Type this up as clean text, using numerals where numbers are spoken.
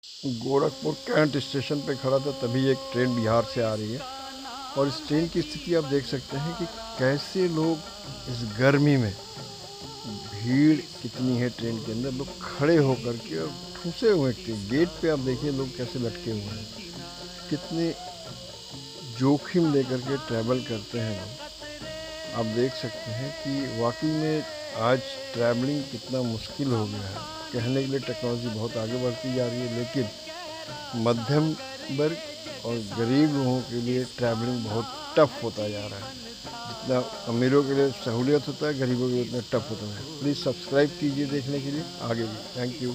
Gorakhpur cantt station पे खड़ा था, तभी एक ट्रेन बिहार से आ रही है। और इस ट्रेन की स्थिति आप देख सकते हैं कि कैसे लोग इस गर्मी में, भीड़ कितनी है ट्रेन के अंदर, लोग खड़े होकर के और ठूसे हुए थे गेट पे। आप देखिए लोग कैसे लटके हुए हैं, कितने जोखिम लेकर के ट्रैवल करते हैं लोग। आप देख सकते हैं कि वाकई में आज ट्रैवलिंग कितना मुश्किल हो गया है। कहने के लिए टेक्नोलॉजी बहुत आगे बढ़ती जा रही है, लेकिन मध्यम वर्ग और गरीब लोगों के लिए ट्रैवलिंग बहुत टफ होता जा रहा है। जितना अमीरों के लिए सहूलियत होता है, गरीबों के लिए उतना टफ होता है। प्लीज़ सब्सक्राइब कीजिए देखने के लिए आगे भी। Thank you.